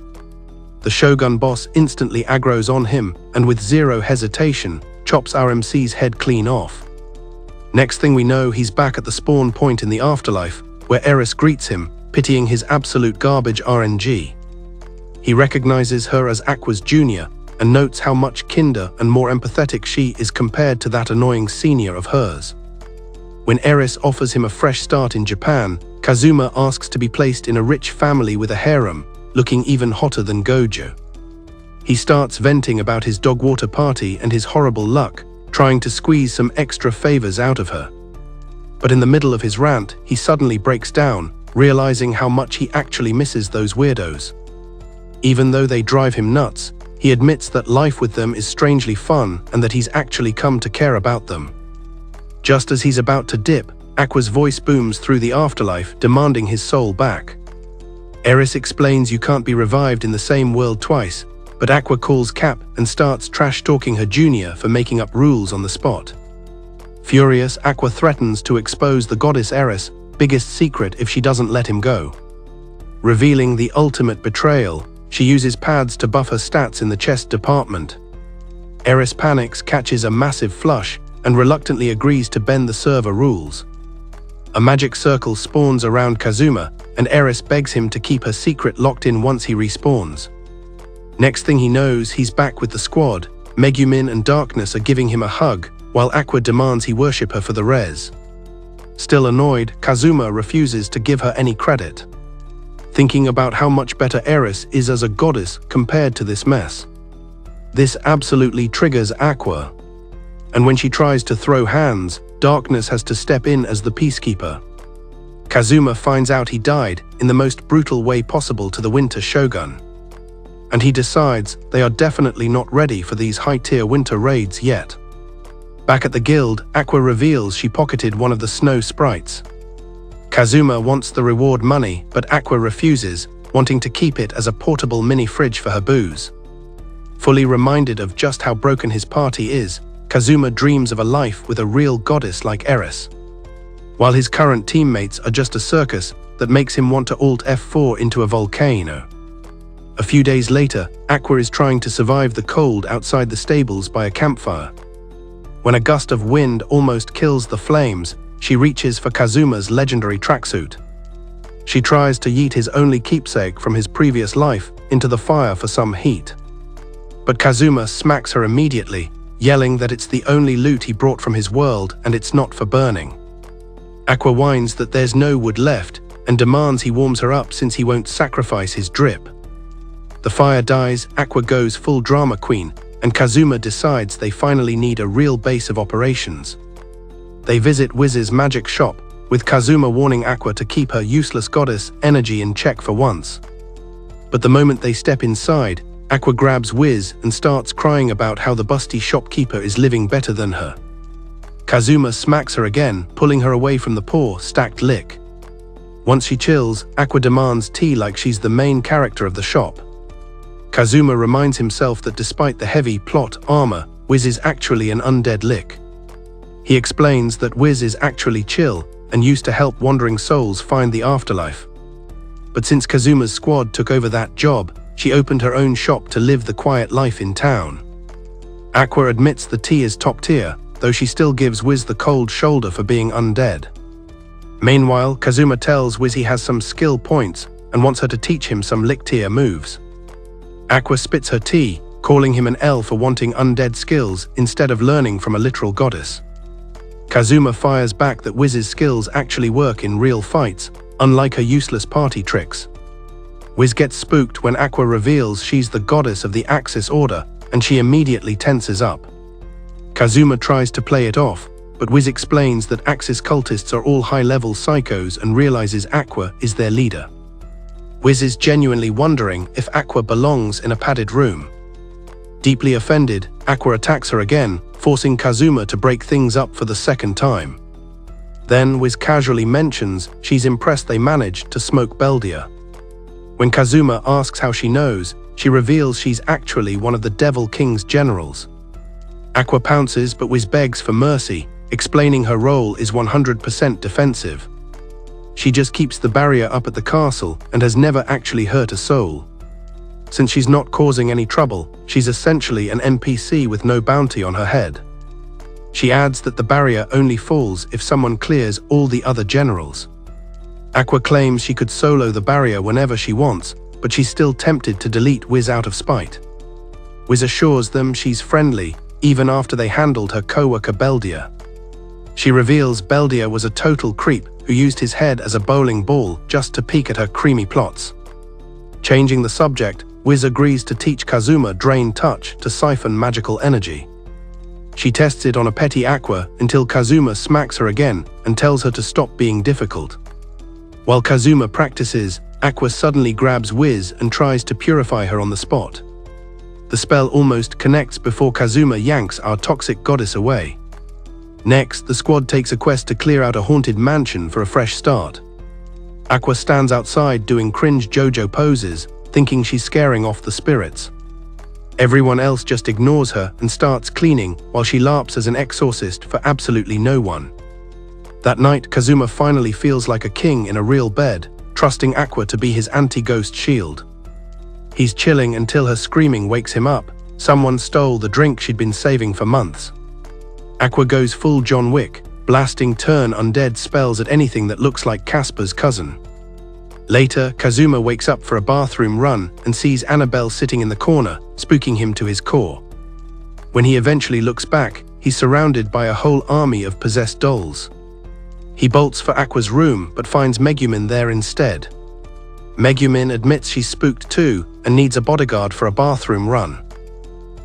The Shogun boss instantly aggroes on him and with zero hesitation, chops our MC's head clean off. Next thing we know, he's back at the spawn point in the afterlife, where Eris greets him, pitying his absolute garbage RNG. He recognizes her as Aqua's junior and notes how much kinder and more empathetic she is compared to that annoying senior of hers. When Eris offers him a fresh start in Japan, Kazuma asks to be placed in a rich family with a harem, looking even hotter than Gojo. He starts venting about his dogwater party and his horrible luck, trying to squeeze some extra favors out of her. But in the middle of his rant, he suddenly breaks down, realizing how much he actually misses those weirdos. Even though they drive him nuts, he admits that life with them is strangely fun and that he's actually come to care about them. Just as he's about to dip, Aqua's voice booms through the afterlife, demanding his soul back. Eris explains you can't be revived in the same world twice, but Aqua calls Cap and starts trash-talking her junior for making up rules on the spot. Furious, Aqua threatens to expose the goddess Eris' biggest secret if she doesn't let him go. Revealing the ultimate betrayal, she uses pads to buff her stats in the chest department. Eris panics, catches a massive flush, and reluctantly agrees to bend the server rules. A magic circle spawns around Kazuma, and Eris begs him to keep her secret locked in once he respawns. Next thing he knows, he's back with the squad. Megumin and Darkness are giving him a hug, while Aqua demands he worship her for the res. Still annoyed, Kazuma refuses to give her any credit, thinking about how much better Eris is as a goddess compared to this mess. This absolutely triggers Aqua, and when she tries to throw hands, Darkness has to step in as the peacekeeper. Kazuma finds out he died in the most brutal way possible to the Winter Shogun, and he decides they are definitely not ready for these high-tier winter raids yet. Back at the guild, Aqua reveals she pocketed one of the snow sprites. Kazuma wants the reward money, but Aqua refuses, wanting to keep it as a portable mini-fridge for her booze. Fully reminded of just how broken his party is, Kazuma dreams of a life with a real goddess like Eris, while his current teammates are just a circus that makes him want to Alt F4 into a volcano. A few days later, Aqua is trying to survive the cold outside the stables by a campfire. When a gust of wind almost kills the flames, she reaches for Kazuma's legendary tracksuit. She tries to yeet his only keepsake from his previous life into the fire for some heat, but Kazuma smacks her immediately, yelling that it's the only loot he brought from his world and it's not for burning. Aqua whines that there's no wood left and demands he warms her up since he won't sacrifice his drip. The fire dies, Aqua goes full drama queen, and Kazuma decides they finally need a real base of operations. They visit Wiz's magic shop, with Kazuma warning Aqua to keep her useless goddess energy in check for once. But the moment they step inside, Aqua grabs Wiz and starts crying about how the busty shopkeeper is living better than her. Kazuma smacks her again, pulling her away from the poor, stacked lick. Once she chills, Aqua demands tea like she's the main character of the shop. Kazuma reminds himself that despite the heavy plot armor, Wiz is actually an undead lick. He explains that Wiz is actually chill and used to help wandering souls find the afterlife. But since Kazuma's squad took over that job, she opened her own shop to live the quiet life in town. Aqua admits the tea is top tier, though she still gives Wiz the cold shoulder for being undead. Meanwhile, Kazuma tells Wiz he has some skill points and wants her to teach him some lick tier moves. Aqua spits her tea, calling him an L for wanting undead skills instead of learning from a literal goddess. Kazuma fires back that Wiz's skills actually work in real fights, unlike her useless party tricks. Wiz gets spooked when Aqua reveals she's the goddess of the Axis Order, and she immediately tenses up. Kazuma tries to play it off, but Wiz explains that Axis cultists are all high-level psychos and realizes Aqua is their leader. Wiz is genuinely wondering if Aqua belongs in a padded room. Deeply offended, Aqua attacks her again, forcing Kazuma to break things up for the second time. Then Wiz casually mentions she's impressed they managed to smoke Beldia. When Kazuma asks how she knows, she reveals she's actually one of the Devil King's generals. Aqua pounces, but Wiz begs for mercy, explaining her role is 100% defensive. She just keeps the barrier up at the castle and has never actually hurt a soul. Since she's not causing any trouble, she's essentially an NPC with no bounty on her head. She adds that the barrier only falls if someone clears all the other generals. Aqua claims she could solo the barrier whenever she wants, but she's still tempted to delete Wiz out of spite. Wiz assures them she's friendly, even after they handled her co-worker Beldia. She reveals Beldia was a total creep who used his head as a bowling ball just to peek at her creamy plots. Changing the subject, Wiz agrees to teach Kazuma Drain Touch to siphon magical energy. She tests it on a petty Aqua until Kazuma smacks her again and tells her to stop being difficult. While Kazuma practices, Aqua suddenly grabs Wiz and tries to purify her on the spot. The spell almost connects before Kazuma yanks our toxic goddess away. Next, the squad takes a quest to clear out a haunted mansion for a fresh start. Aqua stands outside doing cringe JoJo poses, thinking she's scaring off the spirits. Everyone else just ignores her and starts cleaning while she LARPs as an exorcist for absolutely no one. That night, Kazuma finally feels like a king in a real bed, trusting Aqua to be his anti-ghost shield. He's chilling until her screaming wakes him up. Someone stole the drink she'd been saving for months. Aqua goes full John Wick, blasting turn undead spells at anything that looks like Casper's cousin. Later, Kazuma wakes up for a bathroom run and sees Annabelle sitting in the corner, spooking him to his core. When he eventually looks back, he's surrounded by a whole army of possessed dolls. He bolts for Aqua's room but finds Megumin there instead. Megumin admits she's spooked too and needs a bodyguard for a bathroom run.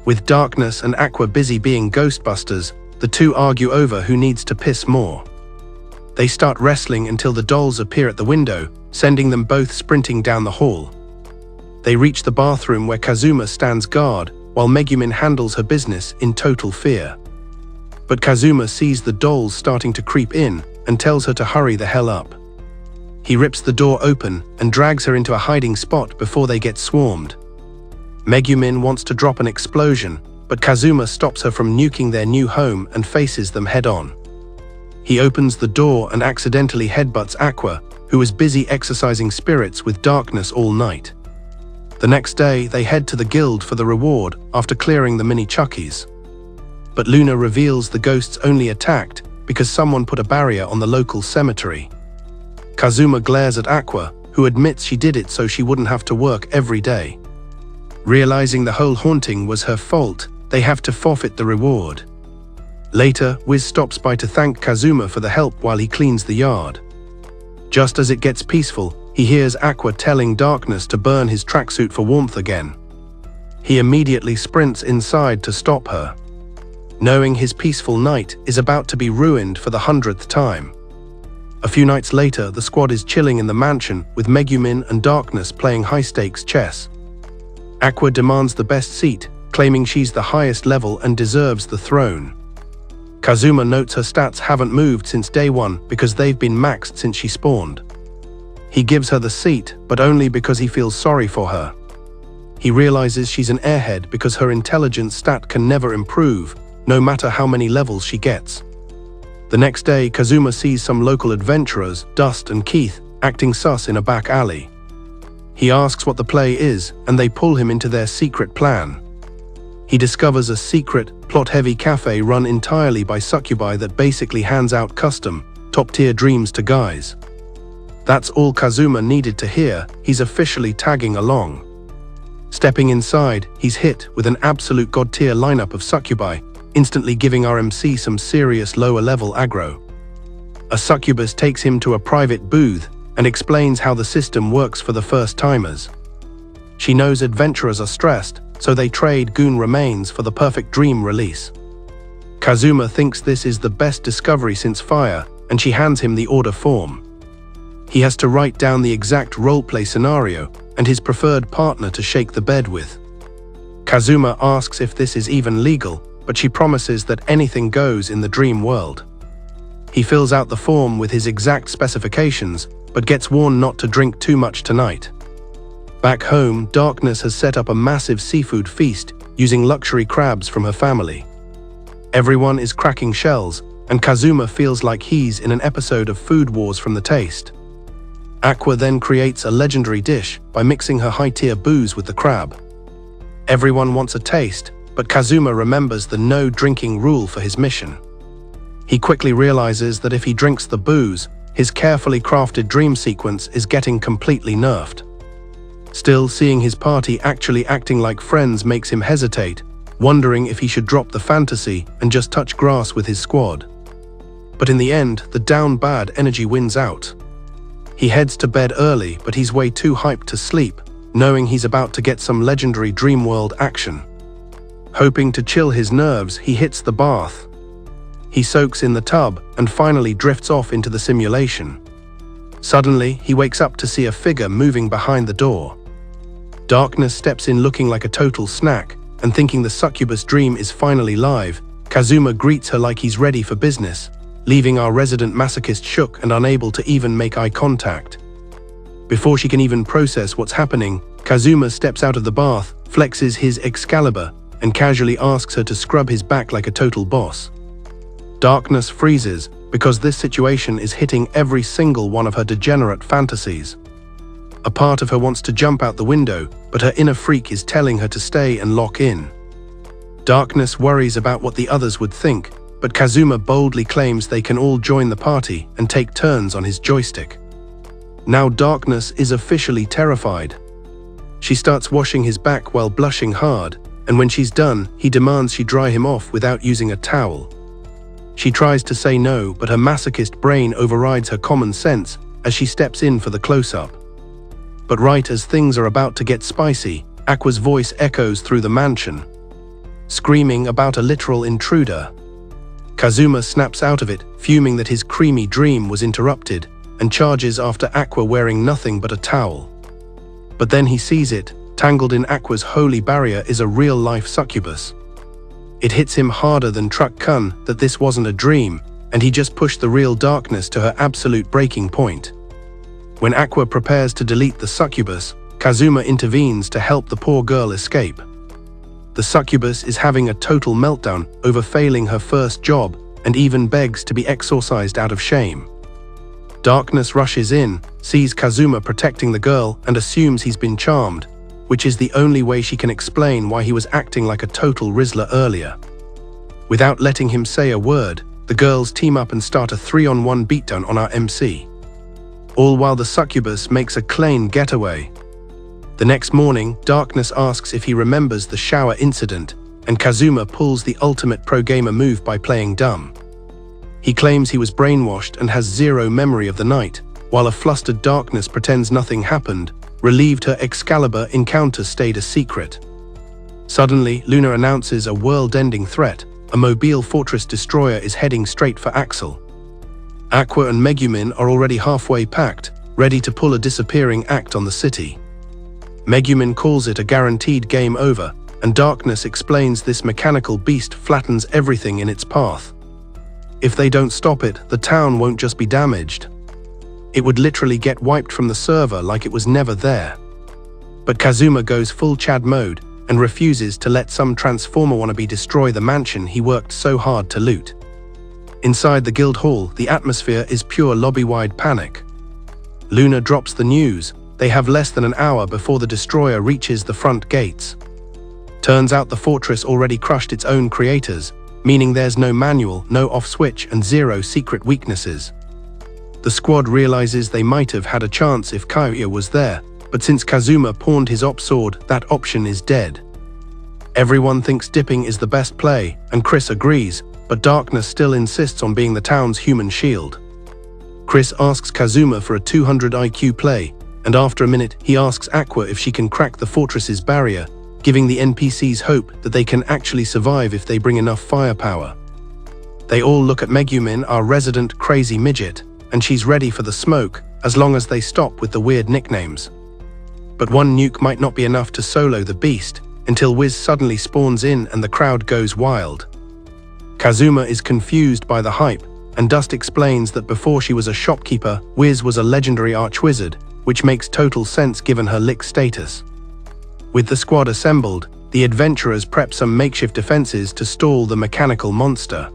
With Darkness and Aqua busy being Ghostbusters, the two argue over who needs to piss more. They start wrestling until the dolls appear at the window, sending them both sprinting down the hall. They reach the bathroom where Kazuma stands guard while Megumin handles her business in total fear. But Kazuma sees the dolls starting to creep in and tells her to hurry the hell up. He rips the door open and drags her into a hiding spot before they get swarmed. Megumin wants to drop an explosion, but Kazuma stops her from nuking their new home and faces them head-on. He opens the door and accidentally headbutts Aqua, who was busy exercising spirits with Darkness all night. The next day, they head to the guild for the reward after clearing the mini Chuckies. But Luna reveals the ghosts only attacked because someone put a barrier on the local cemetery. Kazuma glares at Aqua, who admits she did it so she wouldn't have to work every day. Realizing the whole haunting was her fault, they have to forfeit the reward. Later, Wiz stops by to thank Kazuma for the help while he cleans the yard. Just as it gets peaceful, he hears Aqua telling Darkness to burn his tracksuit for warmth again. He immediately sprints inside to stop her, knowing his peaceful night is about to be ruined for the 100th time. A few nights later, the squad is chilling in the mansion with Megumin and Darkness playing high-stakes chess. Aqua demands the best seat, claiming she's the highest level and deserves the throne. Kazuma notes her stats haven't moved since day one because they've been maxed since she spawned. He gives her the seat, but only because he feels sorry for her. He realizes she's an airhead because her intelligence stat can never improve, no matter how many levels she gets. The next day, Kazuma sees some local adventurers, Dust and Keith, acting sus in a back alley. He asks what the play is, and they pull him into their secret plan. He discovers a secret, plot-heavy cafe run entirely by succubi that basically hands out custom, top-tier dreams to guys. That's all Kazuma needed to hear. He's officially tagging along. Stepping inside, he's hit with an absolute god-tier lineup of succubi, instantly giving our MC some serious lower-level aggro. A succubus takes him to a private booth and explains how the system works for the first-timers. She knows adventurers are stressed, so they trade goon remains for the perfect dream release. Kazuma thinks this is the best discovery since Fire, and she hands him the order form. He has to write down the exact roleplay scenario and his preferred partner to shake the bed with. Kazuma asks if this is even legal, but she promises that anything goes in the dream world. He fills out the form with his exact specifications, but gets warned not to drink too much tonight. Back home, Darkness has set up a massive seafood feast using luxury crabs from her family. Everyone is cracking shells, and Kazuma feels like he's in an episode of Food Wars from the taste. Aqua then creates a legendary dish by mixing her high-tier booze with the crab. Everyone wants a taste, but Kazuma remembers the no-drinking rule for his mission. He quickly realizes that if he drinks the booze, his carefully crafted dream sequence is getting completely nerfed. Still, seeing his party actually acting like friends makes him hesitate, wondering if he should drop the fantasy and just touch grass with his squad. But in the end, the down-bad energy wins out. He heads to bed early, but he's way too hyped to sleep, knowing he's about to get some legendary dream world action. Hoping to chill his nerves, he hits the bath. He soaks in the tub and finally drifts off into the simulation. Suddenly, he wakes up to see a figure moving behind the door. Darkness steps in looking like a total snack, and thinking the succubus dream is finally live, Kazuma greets her like he's ready for business, leaving our resident masochist shook and unable to even make eye contact. Before she can even process what's happening, Kazuma steps out of the bath, flexes his Excalibur, and casually asks her to scrub his back like a total boss. Darkness freezes because this situation is hitting every single one of her degenerate fantasies. A part of her wants to jump out the window, but her inner freak is telling her to stay and lock in. Darkness worries about what the others would think, but Kazuma boldly claims they can all join the party and take turns on his joystick. Now Darkness is officially terrified. She starts washing his back while blushing hard, and when she's done, he demands she dry him off without using a towel. She tries to say no, but her masochist brain overrides her common sense as she steps in for the close-up. But right as things are about to get spicy, Aqua's voice echoes through the mansion, screaming about a literal intruder. Kazuma snaps out of it, fuming that his creamy dream was interrupted, and charges after Aqua wearing nothing but a towel. But then he sees it. Tangled in Aqua's holy barrier is a real-life succubus. It hits him harder than Truck-kun that this wasn't a dream, and he just pushed the real Darkness to her absolute breaking point. When Aqua prepares to delete the succubus, Kazuma intervenes to help the poor girl escape. The succubus is having a total meltdown over failing her first job and even begs to be exorcised out of shame. Darkness rushes in, sees Kazuma protecting the girl and assumes he's been charmed, which is the only way she can explain why he was acting like a total Rizzler earlier. Without letting him say a word, the girls team up and start a 3-on-1 beatdown on our MC. All while the succubus makes a clean getaway. The next morning, Darkness asks if he remembers the shower incident, and Kazuma pulls the ultimate pro-gamer move by playing dumb. He claims he was brainwashed and has zero memory of the night, while a flustered Darkness pretends nothing happened, relieved her Excalibur encounter stayed a secret. Suddenly, Luna announces a world-ending threat. A mobile fortress destroyer is heading straight for Axel. Aqua and Megumin are already halfway packed, ready to pull a disappearing act on the city. Megumin calls it a guaranteed game over, and Darkness explains this mechanical beast flattens everything in its path. If they don't stop it, the town won't just be damaged. It would literally get wiped from the server like it was never there. But Kazuma goes full Chad mode and refuses to let some Transformer wannabe destroy the mansion he worked so hard to loot. Inside the guild hall, the atmosphere is pure lobby-wide panic. Luna drops the news. They have less than an hour before the destroyer reaches the front gates. Turns out the fortress already crushed its own creators, meaning there's no manual, no off-switch, and zero secret weaknesses. The squad realizes they might have had a chance if Kaiya was there, but since Kazuma pawned his op sword, that option is dead. Everyone thinks dipping is the best play, and Chris agrees, but Darkness still insists on being the town's human shield. Chris asks Kazuma for a 200 IQ play, and after a minute he asks Aqua if she can crack the fortress's barrier, giving the NPCs hope that they can actually survive if they bring enough firepower. They all look at Megumin, our resident crazy midget, and she's ready for the smoke as long as they stop with the weird nicknames. But one nuke might not be enough to solo the beast, until Wiz suddenly spawns in and the crowd goes wild. Kazuma is confused by the hype, and Dust explains that before she was a shopkeeper, Wiz was a legendary archwizard, which makes total sense given her lick status. With the squad assembled, the adventurers prep some makeshift defenses to stall the mechanical monster.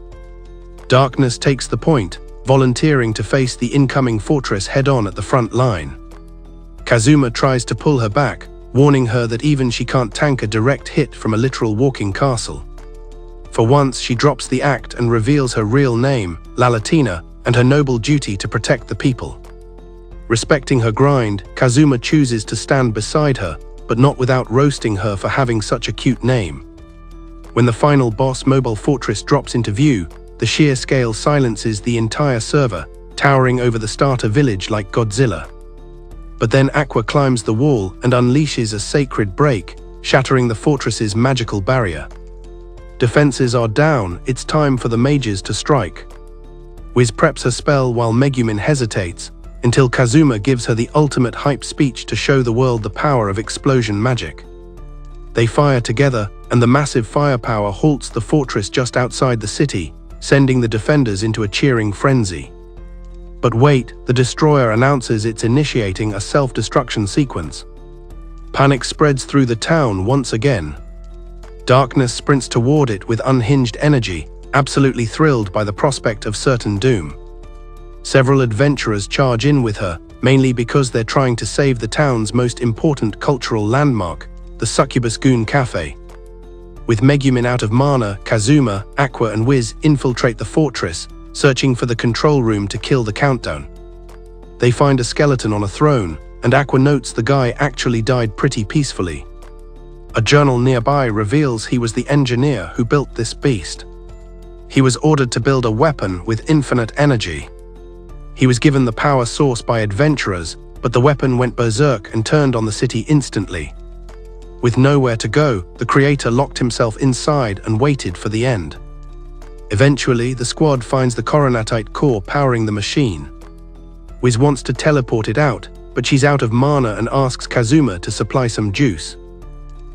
Darkness takes the point, volunteering to face the incoming fortress head-on at the front line. Kazuma tries to pull her back, warning her that even she can't tank a direct hit from a literal walking castle. For once, she drops the act and reveals her real name, Lalatina, and her noble duty to protect the people. Respecting her grind, Kazuma chooses to stand beside her, but not without roasting her for having such a cute name. When the final boss mobile fortress drops into view, the sheer scale silences the entire server, towering over the starter village like Godzilla. But then Aqua climbs the wall and unleashes a sacred break, shattering the fortress's magical barrier. Defenses are down, it's time for the mages to strike. Wiz preps her spell while Megumin hesitates, until Kazuma gives her the ultimate hype speech to show the world the power of explosion magic. They fire together, and the massive firepower halts the fortress just outside the city, sending the defenders into a cheering frenzy. But wait, the destroyer announces it's initiating a self-destruction sequence. Panic spreads through the town once again. Darkness sprints toward it with unhinged energy, absolutely thrilled by the prospect of certain doom. Several adventurers charge in with her, mainly because they're trying to save the town's most important cultural landmark, the Succubus Goon Cafe. With Megumin out of mana, Kazuma, Aqua and Wiz infiltrate the fortress, searching for the control room to kill the countdown. They find a skeleton on a throne, and Aqua notes the guy actually died pretty peacefully. A journal nearby reveals he was the engineer who built this beast. He was ordered to build a weapon with infinite energy. He was given the power source by adventurers, but the weapon went berserk and turned on the city instantly. With nowhere to go, the creator locked himself inside and waited for the end. Eventually, the squad finds the coronatite core powering the machine. Wiz wants to teleport it out, but she's out of mana and asks Kazuma to supply some juice.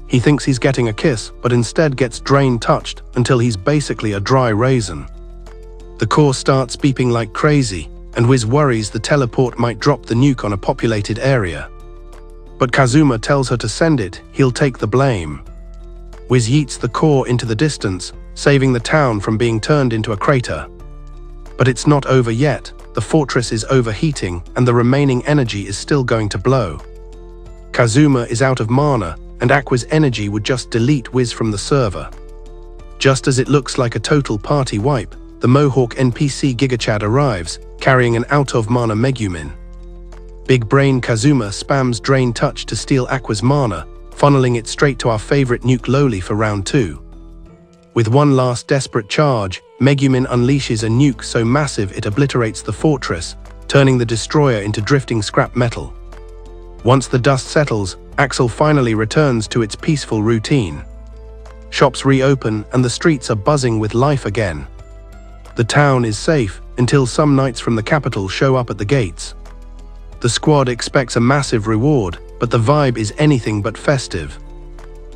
He thinks he's getting a kiss, but instead gets drain-touched until he's basically a dry raisin. The core starts beeping like crazy, and Wiz worries the teleport might drop the nuke on a populated area. But Kazuma tells her to send it, he'll take the blame. Wiz yeets the core into the distance, saving the town from being turned into a crater. But it's not over yet. The fortress is overheating, and the remaining energy is still going to blow. Kazuma is out of mana, and Aqua's energy would just delete Wiz from the server. Just as it looks like a total party wipe, the Mohawk NPC Gigachad arrives, carrying an out-of-mana Megumin. Big Brain Kazuma spams Drain Touch to steal Aqua's mana, funneling it straight to our favorite nuke Loli for round 2. With one last desperate charge, Megumin unleashes a nuke so massive it obliterates the fortress, turning the destroyer into drifting scrap metal. Once the dust settles, Axel finally returns to its peaceful routine. Shops reopen and the streets are buzzing with life again. The town is safe until some knights from the capital show up at the gates. The squad expects a massive reward, but the vibe is anything but festive.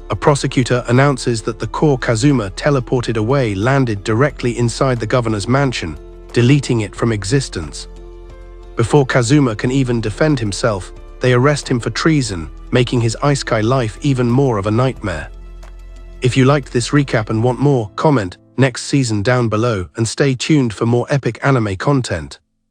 A prosecutor announces that the core Kazuma teleported away landed directly inside the governor's mansion, deleting it from existence. Before Kazuma can even defend himself, they arrest him for treason, making his Isekai life even more of a nightmare. If you liked this recap and want more, comment next season down below and stay tuned for more epic anime content.